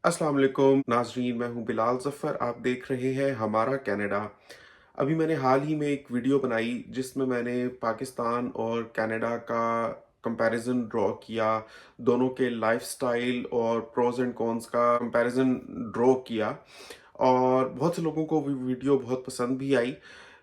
अस्सलाम वालेकुम नाजरीन, मैं हूं बिलाल ज़फ़र। आप देख रहे हैं हमारा कनाडा। अभी मैंने हाल ही में एक वीडियो बनाई जिसमें मैंने पाकिस्तान और कनाडा का कंपैरिजन ड्रॉ किया। दोनों के लाइफस्टाइल और प्रोज एंड कॉन्स का कंपैरिजन ड्रॉ किया और बहुत से लोगों को वो वीडियो बहुत पसंद भी आई।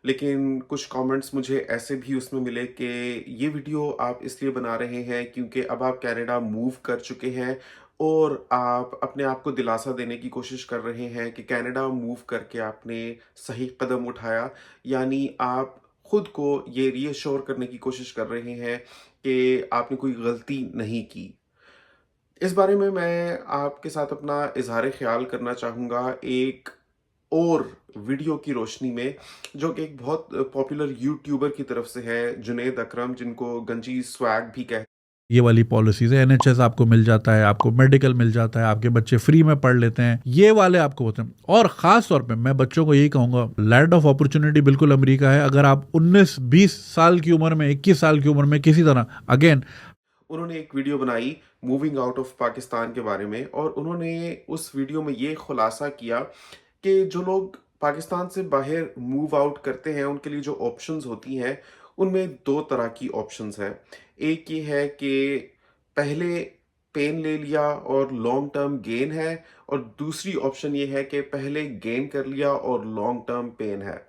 लेकिन कुछ कमेंट्स मुझे ऐसे भी उसमें मिले कि ये वीडियो आप इसलिए बना रहे हैं क्योंकि अब आप कनाडा मूव कर चुके हैं और आप अपने आप को दिलासा देने की कोशिश कर रहे हैं कि कनाडा मूव करके आपने सही कदम उठाया। यानी आप खुद को ये रीअश्योर करने की कोशिश कर रहे हैं कि आपने कोई गलती नहीं की। इस बारे में मैं आपके साथ अपना इजहार ख्याल करना चाहूँगा एक और वीडियो की रोशनी में, जो कि एक बहुत पॉपुलर यूट्यूबर की तरफ से है, जुनैद अकरम, जिनको गंजी स्वैग भी कहते ये वाली पॉलिसीज है। एनएचएस आपको मिल जाता है, आपको मेडिकल मिल जाता है, आपके बच्चे फ्री में पढ़ लेते हैं, ये वाले आपको होते हैं। और खास तौर पे मैं बच्चों को यही कहूंगा, लैंड ऑफ अपॉर्चुनिटी बिल्कुल अमेरिका है। अगर आप 19-20 साल की उम्र में, 21 साल की उम्र में किसी तरह अगेन उन्होंने एक वीडियो बनाई मूविंग आउट ऑफ पाकिस्तान के बारे में, और उन्होंने उस वीडियो में ये खुलासा किया कि जो लोग पाकिस्तान से बाहर मूव आउट करते हैं उनके लिए जो ऑप्शंस होती हैं उनमें दो तरह की ऑप्शंस है। एक ये है कि पहले पेन ले लिया और लॉन्ग टर्म गेन है, और दूसरी ऑप्शन ये है कि पहले गेन कर लिया और लॉन्ग टर्म पेन है।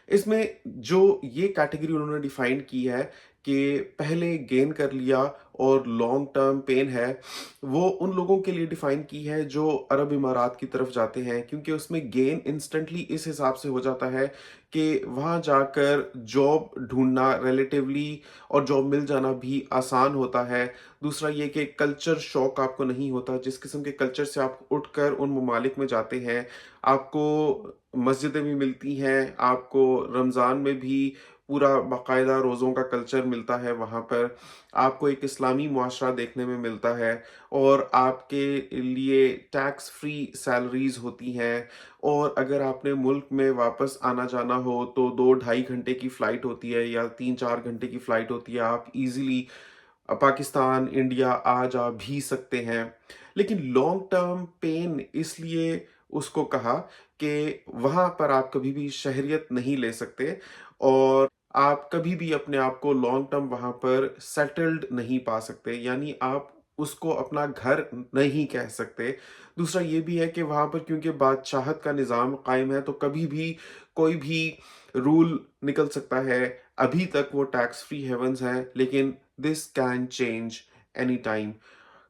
इसमें जो ये कैटेगरी उन्होंने डिफाइन की है कि पहले गेन कर लिया और लॉन्ग टर्म पेन है, वो उन लोगों के लिए डिफाइन की है जो अरब इमारात की तरफ जाते हैं, क्योंकि उसमें गेन इंस्टेंटली इस हिसाब से हो जाता है कि वहाँ जाकर जॉब ढूंढना रिलेटिवली और जॉब मिल जाना भी आसान होता है। दूसरा ये कि कल्चर शॉक आपको नहीं होता। जिस किस्म के कल्चर से आप उठकर उन ममालिक में जाते हैं, आपको मस्जिदें भी मिलती हैं, आपको रमज़ान में भी पूरा बाकायदा रोज़ों का कल्चर मिलता है वहाँ पर, आपको एक इस्लामी मुआशरा देखने में मिलता है, और आपके लिए टैक्स फ्री सैलरीज़ होती हैं। और अगर आपने मुल्क में वापस आना जाना हो तो 2 ढाई घंटे की फ़्लाइट होती है या 3-4 घंटे की फ़्लाइट होती है। आप ईज़िली पाकिस्तान, इंडिया आ जा भी सकते हैं। लेकिन लॉन्ग टर्म पेन इसलिए उसको कहा कि वहाँ पर आप कभी भी शहरियत नहीं ले सकते, और आप कभी भी अपने आप को लॉन्ग टर्म वहाँ पर सेटल्ड नहीं पा सकते, यानी आप उसको अपना घर नहीं कह सकते। दूसरा ये भी है कि वहाँ पर क्योंकि बादशाहत का निज़ाम कायम है, तो कभी भी कोई भी रूल निकल सकता है। अभी तक वो टैक्स फ्री हेवन्स हैं, लेकिन this can change any time.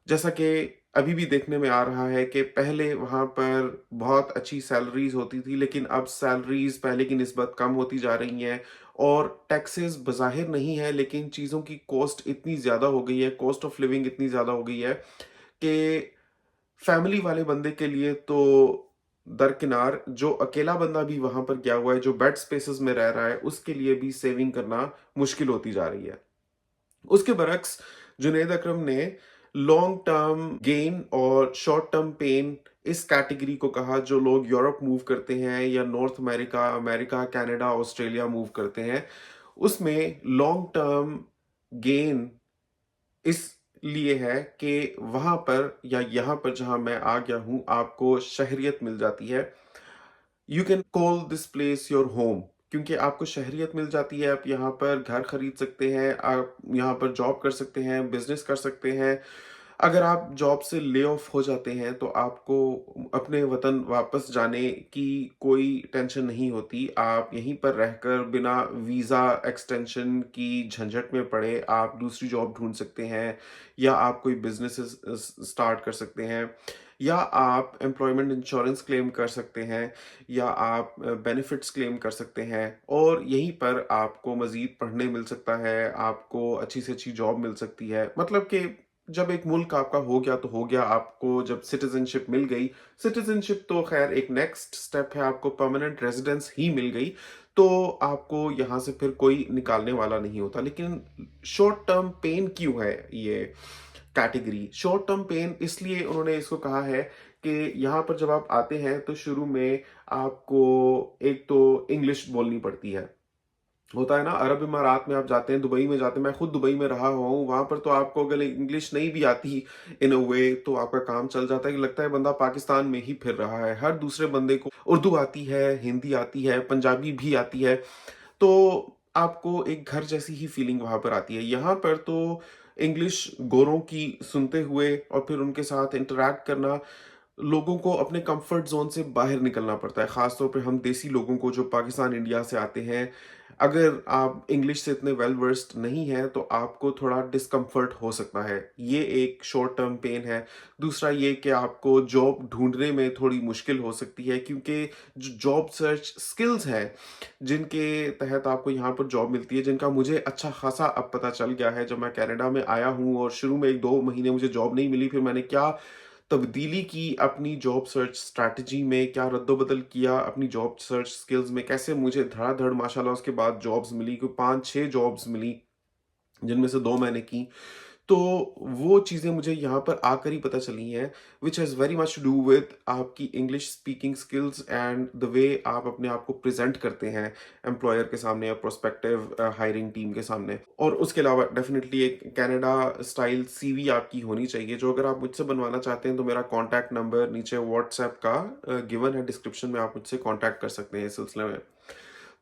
जैसा कि अभी भी देखने में आ रहा है कि पहले वहाँ पर बहुत अच्छी सैलरीज होती थी, लेकिन अब सैलरीज पहले की निस्बत कम होती जा रही हैं, और टैक्सेस बज़ाहिर नहीं है, लेकिन चीज़ों की कॉस्ट इतनी ज़्यादा हो गई है, कॉस्ट ऑफ लिविंग इतनी ज़्यादा हो गई है कि फैमिली वाले बंदे के लिए तो दरकिनार, जो अकेला बंदा भी वहाँ पर गया हुआ है, जो बेड स्पेसेस में रह रहा है, उसके लिए भी सेविंग करना मुश्किल होती जा रही है। उसके बरक्स जुनैद अकरम ने लॉन्ग टर्म गेन और शॉर्ट टर्म पेन इस कैटेगरी को कहा, जो लोग यूरोप मूव करते हैं या north America, America, Canada, Australia move करते हैं, उसमें लॉन्ग टर्म गेन इसलिए है कि वहां पर या यहाँ पर जहां मैं आ गया हूं, आपको शहरियत मिल जाती है। You can call this place your home, क्योंकि आपको शहरियत मिल जाती है। आप यहाँ पर घर खरीद सकते हैं, आप यहाँ पर जॉब कर सकते हैं, बिजनेस कर सकते हैं। अगर आप जॉब से ले ऑफ हो जाते हैं तो आपको अपने वतन वापस जाने की कोई टेंशन नहीं होती। आप यहीं पर रहकर बिना वीज़ा एक्सटेंशन की झंझट में पड़े आप दूसरी जॉब ढूंढ सकते हैं, या आप कोई बिजनेस स्टार्ट कर सकते हैं, या आप एम्प्लॉयमेंट इंश्योरेंस क्लेम कर सकते हैं, या आप बेनिफिट्स क्लेम कर सकते हैं, और यहीं पर आपको मज़ीद पढ़ने मिल सकता है, आपको अच्छी से अच्छी जॉब मिल सकती है। मतलब कि जब एक मुल्क आपका हो गया तो हो गया। आपको जब सिटीजनशिप मिल गई, सिटीजनशिप तो खैर एक नेक्स्ट स्टेप है, आपको परमानेंट रेजिडेंस ही मिल गई, तो आपको यहाँ से फिर कोई निकालने वाला नहीं होता। लेकिन शॉर्ट टर्म पेन क्यों है ये कैटेगरी? शॉर्ट टर्म पेन इसलिए उन्होंने इसको कहा है कि यहाँ पर जब आप आते हैं तो शुरू में आपको एक तो इंग्लिश बोलनी पड़ती है। होता है ना, अरब इमारात में आप जाते हैं, दुबई में जाते हैं, मैं खुद दुबई में रहा हुआ हूँ, वहाँ पर तो आपको अगर इंग्लिश नहीं भी आती इन अ वे तो आपका काम चल जाता है कि लगता है बंदा पाकिस्तान में ही फिर रहा है। हर दूसरे बंदे को उर्दू आती है, हिंदी आती है, पंजाबी भी आती है, तो आपको एक घर जैसी ही फीलिंग वहाँ पर आती है। यहाँ पर तो इंग्लिश गोरों की सुनते हुए और फिर उनके साथ इंटरैक्ट करना, लोगों को अपने कंफर्ट ज़ोन से बाहर निकलना पड़ता है। ख़ास तौर पे हम देसी लोगों को जो पाकिस्तान, इंडिया से आते हैं, अगर आप इंग्लिश से इतने वेल वर्स्ड नहीं हैं, तो आपको थोड़ा डिस्कम्फर्ट हो सकता है। ये एक शॉर्ट टर्म पेन है। दूसरा ये कि आपको जॉब ढूँढने में थोड़ी मुश्किल हो सकती है, क्योंकि जो जॉब सर्च स्किल्स हैं, जिनके तहत आपको यहाँ पर जॉब मिलती है, जिनका मुझे अच्छा खासा अब पता चल गया है जब मैं कनाडा में आया हूँ और शुरू में 1-2 महीने मुझे जॉब नहीं मिली, फिर मैंने क्या तब्दीली की अपनी जॉब सर्च स्ट्रैटेजी में, क्या रद्द-बदल किया अपनी जॉब सर्च स्किल्स में, कैसे मुझे धड़ाधड़ माशाल्लाह उसके बाद जॉब्स मिली, कोई 5-6 जॉब्स मिली, जिनमें से 2 मैंने की। तो वो चीज़ें मुझे यहाँ पर आकर ही पता चली हैं, which has very much to do with आपकी English speaking skills and the way आप अपने आप को प्रेज़ेंट करते हैं एम्प्लॉयर के सामने या प्रोस्पेक्टिव हायरिंग टीम के सामने। और उसके अलावा डेफ़िनिटली एक कनाडा स्टाइल सीवी आपकी होनी चाहिए, जो अगर आप मुझसे बनवाना चाहते हैं तो मेरा कॉन्टैक्ट नंबर नीचे व्हाट्सएप का गिवन है डिस्क्रिप्शन में, आप मुझसे कॉन्टैक्ट कर सकते हैं इस सिलसिले में।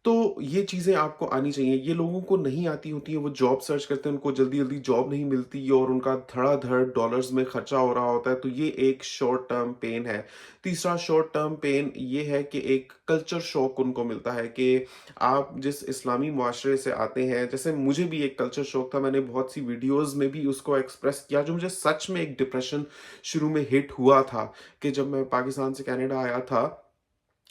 तो ये चीज़ें आपको आनी चाहिए, ये लोगों को नहीं आती होती हैं, वो जॉब सर्च करते हैं, उनको जल्दी-जल्दी जॉब नहीं मिलती और उनका धड़ाधड़ डॉलर्स में खर्चा हो रहा होता है, तो ये एक शॉर्ट टर्म पेन है। तीसरा शॉर्ट टर्म पेन ये है कि एक कल्चर शॉक उनको मिलता है कि आप जिस इस्लामी मुआशरे से आते हैं, जैसे मुझे भी एक कल्चर शॉक था, मैंने बहुत सी वीडियोज़ में भी उसको एक्सप्रेस किया, जो मुझे सच में एक डिप्रेशन शुरू में हिट हुआ था कि जब मैं पाकिस्तान से कनाडा आया था,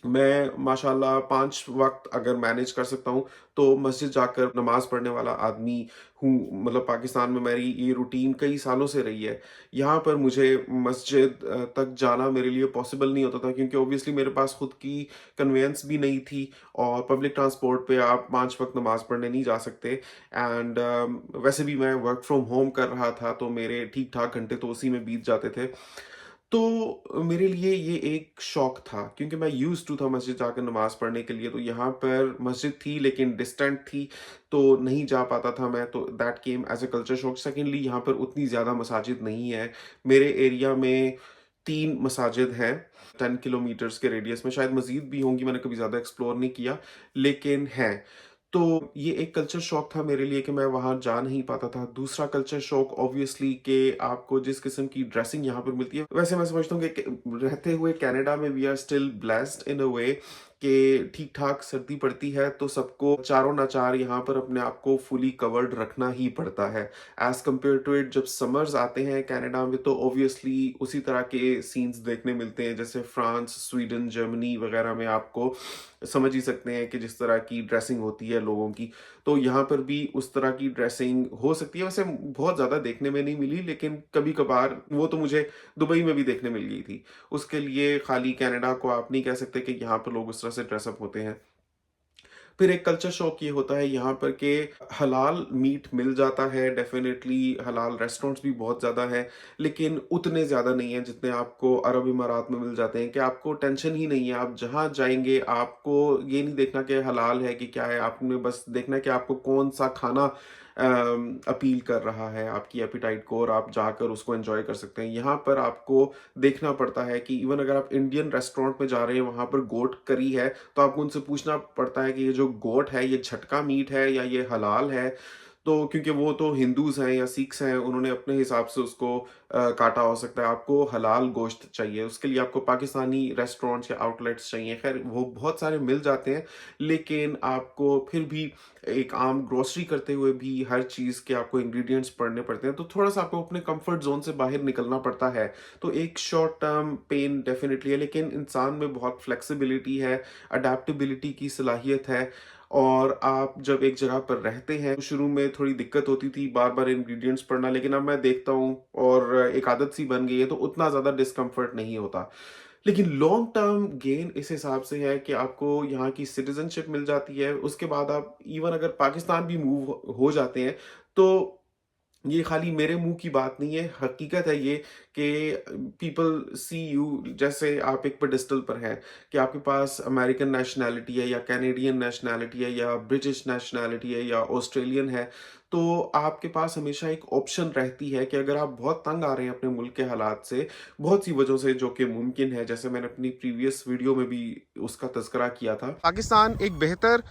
मैं माशाल्लाह 5 वक़्त अगर मैनेज कर सकता हूँ, तो मस्जिद जाकर नमाज़ पढ़ने वाला आदमी हूँ। मतलब पाकिस्तान में मेरी ये रूटीन कई सालों से रही है। यहाँ पर मुझे मस्जिद तक जाना मेरे लिए पॉसिबल नहीं होता था, क्योंकि ऑब्वियसली मेरे पास खुद की कन्वेंस भी नहीं थी और पब्लिक ट्रांसपोर्ट पे आप 5 वक़्त नमाज़ पढ़ने नहीं जा सकते। एंड वैसे भी मैं वर्क फ्रॉम होम कर रहा था, तो मेरे ठीक-ठाक घंटे तो उसी में बीत जाते थे। तो मेरे लिए ये एक शौक था, क्योंकि मैं यूज्ड टू था मस्जिद जाकर नमाज़ पढ़ने के लिए, तो यहाँ पर मस्जिद थी लेकिन डिस्टेंट थी, तो नहीं जा पाता था मैं, तो that came as a culture shock. Secondly यहाँ पर उतनी ज़्यादा मसाजिद नहीं है। मेरे एरिया में 3 मसाजिद हैं, 10 किलोमीटर्स के रेडियस में, शायद मज़ीद भी होंगी, मैंने कभी ज़्यादा एक्सप्लोर नहीं किया, लेकिन हैं। तो ये एक कल्चर शॉक था मेरे लिए कि मैं वहाँ जा नहीं पाता था। दूसरा कल्चर शॉक ऑब्वियसली कि आपको जिस किस्म की ड्रेसिंग यहाँ पर मिलती है, वैसे मैं समझता हूँ कि रहते हुए कनाडा में we are still blessed in a way कि ठीक-ठाक सर्दी पड़ती है, तो सबको चारों ना चार यहाँ पर अपने आप को फुली कवर्ड रखना ही पड़ता है। एज़ कम्पेयर टू इट, जब समर्स आते हैं कनाडा में, तो ऑब्वियसली उसी तरह के सीन्स देखने मिलते हैं, जैसे फ्रांस, स्वीडन, जर्मनी वगैरह में आपको समझ ही सकते हैं कि जिस तरह की ड्रेसिंग होती है लोगों की, तो यहाँ पर भी उस तरह की ड्रेसिंग हो सकती है। वैसे बहुत ज़्यादा देखने में नहीं मिली, लेकिन कभी-कभार वो तो मुझे दुबई में भी देखने मिल गई थी। उसके लिए खाली कनाडा को आप नहीं कह सकते कि यहाँ पर लोग उस तरह से ड्रेस अप होते हैं। फिर एक कल्चर शॉक ये होता है यहाँ पर कि हलाल मीट मिल जाता है, डेफ़िनेटली हलाल रेस्टोरेंट्स भी बहुत ज़्यादा हैं, लेकिन उतने ज़्यादा नहीं हैं जितने आपको अरब इमारात में मिल जाते हैं, कि आपको टेंशन ही नहीं है। आप जहाँ जाएँगे, आपको ये नहीं देखना कि हलाल है कि क्या है, आपने बस देखना है कि आपको कौन-सा खाना अपील कर रहा है आपकी एपेटाइट को, और आप जाकर उसको एन्जॉय कर सकते हैं। यहाँ पर आपको देखना पड़ता है कि इवन अगर आप इंडियन रेस्टोरेंट में जा रहे हैं, वहाँ पर गोट करी है, तो आपको उनसे पूछना पड़ता है कि ये जो गोट है, ये झटका मीट है या ये हलाल है? तो क्योंकि वो तो हिंदूज़ हैं या सिख्स हैं, उन्होंने अपने हिसाब से उसको काटा हो सकता है। आपको हलाल गोश्त चाहिए, उसके लिए आपको पाकिस्तानी रेस्टोरेंट्स या आउटलेट्स चाहिए। ख़ैर वो बहुत सारे मिल जाते हैं, लेकिन आपको फिर भी एक आम ग्रोसरी करते हुए भी हर चीज़ के आपको इंग्रीडिएंट्स पढ़ने पड़ते हैं, तो थोड़ा-सा आपको अपने कम्फर्ट ज़ोन से बाहर निकलना पड़ता है। तो एक शॉर्ट टर्म पेन डेफ़िनिटली है, लेकिन इंसान में बहुत फ्लेक्सिबिलिटी है, अडैप्टेबिलिटी की सलाहियत है, और आप जब एक जगह पर रहते हैं, तो शुरू में थोड़ी दिक्कत होती थी बार-बार इंग्रीडिएंट्स पढ़ना, लेकिन अब मैं देखता हूँ और एक आदत सी बन गई है, तो उतना ज़्यादा डिस्कम्फर्ट नहीं होता। लेकिन लॉन्ग टर्म गेन इस हिसाब से है कि आपको यहाँ की सिटीज़नशिप मिल जाती है, उसके बाद आप इवन अगर पाकिस्तान भी मूव हो जाते हैं, तो ये खाली मेरे मुंह की बात नहीं है, हकीकत है ये कि पीपल सी यू, जैसे आप एक पेडेस्टल पर हैं कि आपके पास अमेरिकन नेशनैलिटी है या कैनेडियन नेशनैलिटी है या ब्रिटिश नेशनैलिटी है या ऑस्ट्रेलियन है, तो आपके पास हमेशा एक ऑप्शन रहती है कि अगर आप बहुत तंग आ रहे हैं अपने मुल्क के हालात से, बहुत सी वजहों से जो कि मुमकिन है, जैसे मैंने अपनी प्रीवियस वीडियो में भी उसका तज़किरा किया था, पाकिस्तान एक बेहतर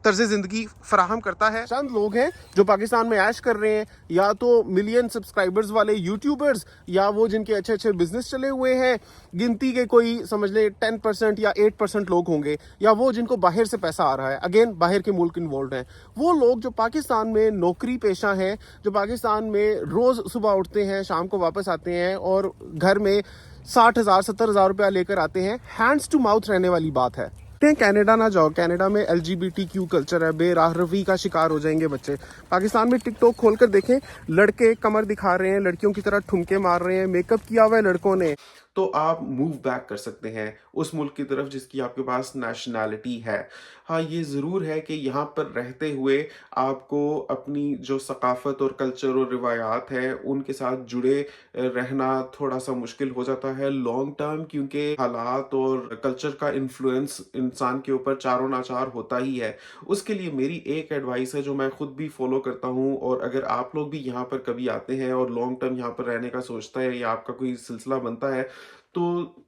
तर्ज ज़िंदगी फराहम करता है। चंद लोग हैं जो पाकिस्तान में ऐश कर रहे हैं, या तो मिलियन सब्सक्राइबर्स वाले यूट्यूबर्स, या वो जिनके अच्छे अच्छे बिजनेस चले हुए हैं, गिनती के कोई समझ ले 10% या 8% लोग होंगे, या वो जिनको बाहर से पैसा आ रहा है, अगेन बाहर के मुल्क इन्वॉल्व हैं। वो लोग जो पाकिस्तान में नौकरी पेशा हैं, जो पाकिस्तान में रोज़ सुबह उठते हैं, शाम को वापस आते हैं और घर में 60,000 70,000 रुपया लेकर आते हैं, हैंड्स टू माउथ रहने वाली बात है। कनाडा ना जाओ, कनाडा में LGBTQ कल्चर है, बेराहरवी का शिकार हो जाएंगे बच्चे। पाकिस्तान में टिकटॉक खोलकर देखें, लड़के कमर दिखा रहे हैं, लड़कियों की तरह ठुमके मार रहे हैं, मेकअप किया हुआ है लड़कों ने, तो आप मूव बैक कर सकते हैं उस मुल्क की तरफ जिसकी आपके पास नेशनैलिटी है। हाँ, ये ज़रूर है कि यहाँ पर रहते हुए आपको अपनी जो सकाफ़त और कल्चर और रिवायात हैं उनके साथ जुड़े रहना थोड़ा सा मुश्किल हो जाता है लॉन्ग टर्म, क्योंकि हालात और कल्चर का इन्फ्लुएंस इंसान के ऊपर चारों नाचार होता ही है। उसके लिए मेरी एक एडवाइस है जो मैं खुद भी फॉलो करता हूँ, और अगर आप लोग भी यहाँ पर कभी आते हैं और लॉन्ग टर्म यहाँ पर रहने का सोचता है या आपका कोई सिलसिला बनता है, तो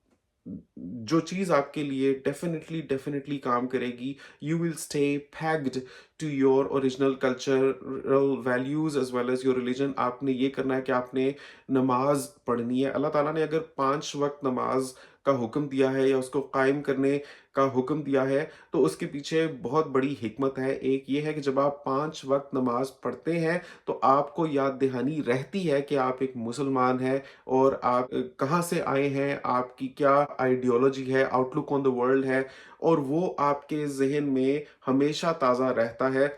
जो चीज़ आपके लिए डेफिनेटली डेफिनेटली काम करेगी, you will stay packed to your original cultural values as well as your religion. आपने ये करना है कि आपने नमाज पढ़नी है। अल्लाह ताला ने अगर 5 वक्त नमाज का हुक्म दिया है या उसको कायम करने का हुक्म दिया है, तो उसके पीछे बहुत बड़ी हिकमत है। एक ये है कि जब आप 5 वक्त नमाज पढ़ते हैं तो आपको याद दहानी रहती है कि आप एक मुसलमान हैं और आप कहाँ से आए हैं, आपकी क्या आइडियोलॉजी है, आउटलुक ऑन द वर्ल्ड है, और वो आपके ज़हन में हमेशा ताज़ा रहता है।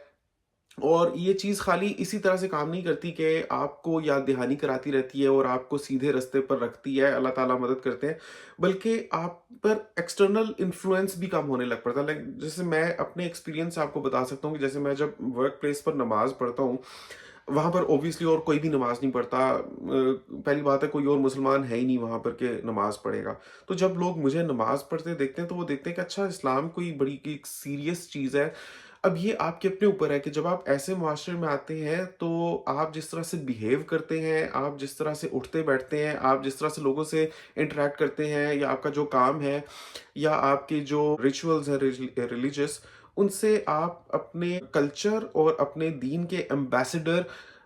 और ये चीज़ खाली इसी तरह से काम नहीं करती कि आपको याद दहानी कराती रहती है और आपको सीधे रास्ते पर रखती है, अल्लाह ताला मदद करते हैं, बल्कि आप पर एक्सटर्नल इन्फ्लुएंस भी कम होने लग पड़ता है। लाइक जैसे मैं अपने एक्सपीरियंस से आपको बता सकता हूँ कि जैसे मैं जब वर्क प्लेस पर नमाज़ पढ़ता हूँ, वहाँ पर ऑब्वियसली और कोई भी नमाज़ नहीं पढ़ता। पहली बात है, कोई और मुसलमान है ही नहीं वहाँ पर के नमाज़ पढ़ेगा। तो जब लोग मुझे नमाज़ पढ़ते देखते हैं तो वो देखते हैं कि अच्छा, इस्लाम कोई बड़ी एक सीरियस चीज़ है। अब ये आपके अपने ऊपर है कि जब आप ऐसे मुआशरे में आते हैं तो आप जिस तरह से बिहेव करते हैं, आप जिस तरह से उठते बैठते हैं, आप जिस तरह से लोगों से इंटरेक्ट करते हैं, या आपका जो काम है या आपके जो रिचुअल्स हैं रिलीजियस, उनसे आप अपने कल्चर और अपने दीन के एम्बेसडर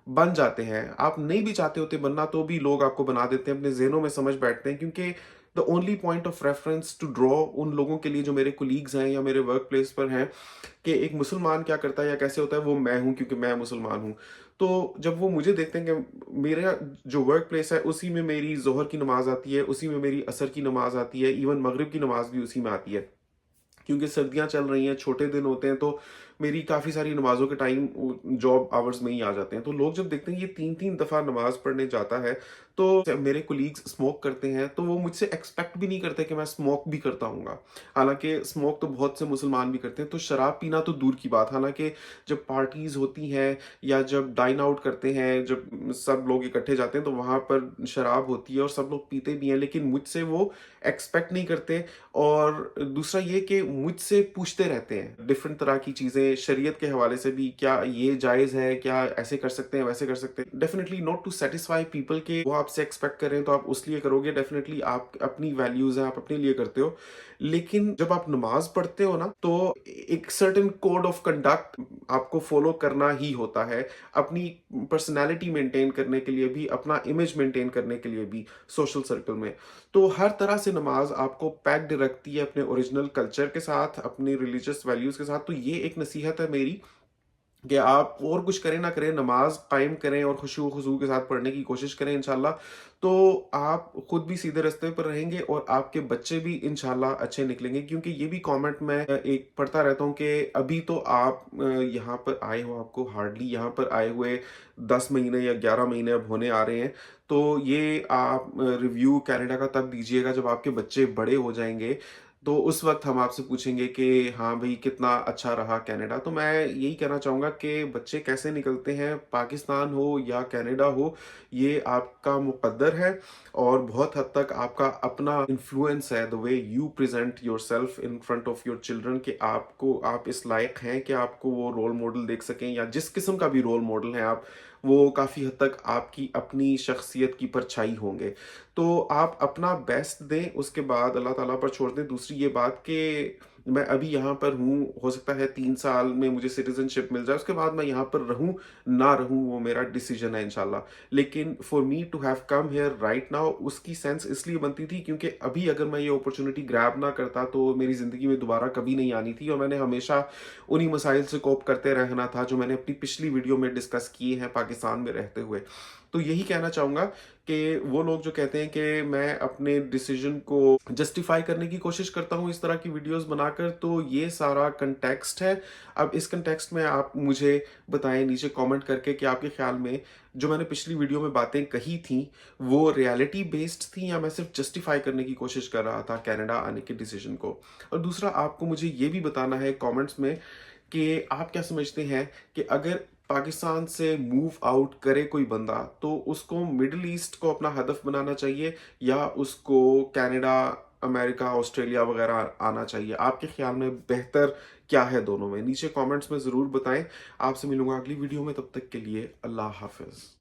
बन जाते हैं। आप नहीं भी चाहते होते बनना तो भी लोग आपको बना देते हैं, अपने ज़हनों में समझ बैठते हैं, क्योंकि the only point of reference to draw उन लोगों के लिए जो मेरे कोलीग्स हैं या मेरे वर्क प्लेस पर हैं, कि एक मुसलमान क्या करता है या कैसे होता है, वो मैं हूँ क्योंकि मैं मुसलमान हूँ। तो जब वो मुझे देखते हैं कि मेरा जो वर्क प्लेस है उसी में मेरी ज़ोहर की नमाज़ आती है, उसी में मेरी असर की नमाज़ आती है, इवन मगरिब की नमाज़ भी उसी में आती है, क्योंकि सर्दियाँ चल रही हैं, छोटे दिन होते हैं, तो मेरी काफ़ी सारी नमाज़ों के टाइम जॉब आवर्स में ही आ जाते हैं। तो लोग जब देखते हैं ये 3-3 दफ़ा नमाज़ पढ़ने जाता है, तो जब मेरे कोलीग्स स्मोक करते हैं, तो वो मुझसे एक्सपेक्ट भी नहीं करते कि मैं स्मोक भी करता हूँगा। हालाँकि स्मोक तो बहुत से मुसलमान भी करते हैं, तो शराब पीना तो दूर की बात। हालाँकि जब पार्टीज़ होती हैं या जब डाइन आउट करते हैं, जब सब लोग इकट्ठे जाते हैं, तो वहाँ पर शराब होती है और सब लोग पीते भी हैं, लेकिन मुझसे वो एक्सपेक्ट नहीं करते। और दूसरा ये कि मुझसे पूछते रहते हैं डिफरेंट तरह की चीज़ें शरीयत के हवाले से भी, क्या ये जायज़ है, क्या ऐसे कर सकते हैं, वैसे कर सकते हैं। Definitely not to satisfy people के वो आपसे एक्सपेक्ट कर रहे हैं तो आप उस लिए करोगे, डेफिनेटली आप अपनी वैल्यूज़ हैं, आप अपने लिए करते हो। लेकिन जब आप नमाज पढ़ते हो ना, तो एक सर्टेन कोड ऑफ कंडक्ट आपको फॉलो करना ही होता है, अपनी पर्सनैलिटी मेंटेन करने के लिए भी, अपना इमेज मेंटेन करने के लिए भी सोशल सर्कल में। तो हर तरह से नमाज आपको पैक्ड रखती है अपने ओरिजिनल कल्चर के साथ, अपनी रिलीजियस वैल्यूज़ के साथ। तो ये एक नसीहत है मेरी कि आप और कुछ करें ना करें, नमाज कायम करें और खुशू खुजू के साथ पढ़ने की कोशिश करें इंशाल्लाह। तो आप खुद भी सीधे रास्ते पर रहेंगे और आपके बच्चे भी इंशाल्लाह अच्छे निकलेंगे, क्योंकि ये भी कमेंट मैं एक पढ़ता रहता हूँ कि अभी तो आप यहाँ पर आए हो, आपको हार्डली यहाँ पर आए हुए 10 महीने या 11 महीने अब होने आ रहे हैं। तो ये आप रिव्यू कनाडा का तब दीजिएगा जब आपके बच्चे बड़े हो जाएंगे। तो उस वक़्त हम आपसे पूछेंगे कि हाँ भई, कितना अच्छा रहा कनाडा। तो मैं यही कहना चाहूँगा कि बच्चे कैसे निकलते हैं, पाकिस्तान हो या कनाडा हो, ये आपका मुक़द्दर है और बहुत हद तक आपका अपना इन्फ्लुएंस है, the way you present yourself in front of your children, कि आप इस लायक हैं कि आपको वो रोल मॉडल देख सकें, या जिस किस्म का भी रोल मॉडल हैं आप, वो काफ़ी हद तक आपकी अपनी शख्सियत की परछाई होंगे। तो आप अपना बेस्ट दें, उसके बाद अल्लाह ताला पर छोड़ दें। दूसरी ये बात कि मैं अभी यहाँ पर हूँ, हो सकता है 3 साल में मुझे सिटीज़नशिप मिल जाए, उसके बाद मैं यहाँ पर रहूँ, ना रहूँ, वो मेरा डिसीज़न है इंशाल्लाह। लेकिन for me to have come here right now, उसकी सेंस इसलिए बनती थी क्योंकि अभी अगर मैं ये अपॉर्चुनिटी ग्रैब ना करता तो मेरी ज़िंदगी में दोबारा कभी नहीं आनी थी, और मैंने हमेशा उन्हीं मसाइल से कोप करते रहना था जो मैंने अपनी पिछली वीडियो में डिस्कस किए हैं पाकिस्तान में रहते हुए। तो यही कहना चाहूँगा कि वो लोग जो कहते हैं कि मैं अपने डिसीजन को जस्टिफाई करने की कोशिश करता हूँ इस तरह की वीडियोस बनाकर, तो ये सारा कंटेक्स्ट है। अब इस कंटेक्स्ट में आप मुझे बताएं नीचे कमेंट करके कि आपके ख्याल में जो मैंने पिछली वीडियो में बातें कही थी वो रियलिटी बेस्ड थी, या मैं सिर्फ जस्टिफाई करने की कोशिश कर रहा था कनाडा आने के डिसीजन को। और दूसरा, आपको मुझे ये भी बताना है कमेंट्स में कि आप क्या समझते हैं कि अगर पाकिस्तान से मूव आउट करे कोई बंदा, तो उसको मिडल ईस्ट को अपना हदफ बनाना चाहिए, या उसको कनाडा, अमेरिका, ऑस्ट्रेलिया वगैरह आना चाहिए? आपके ख्याल में बेहतर क्या है दोनों में? नीचे कमेंट्स में ज़रूर बताएं। आपसे मिलूंगा अगली वीडियो में, तब तक के लिए अल्लाह हाफ़िज़।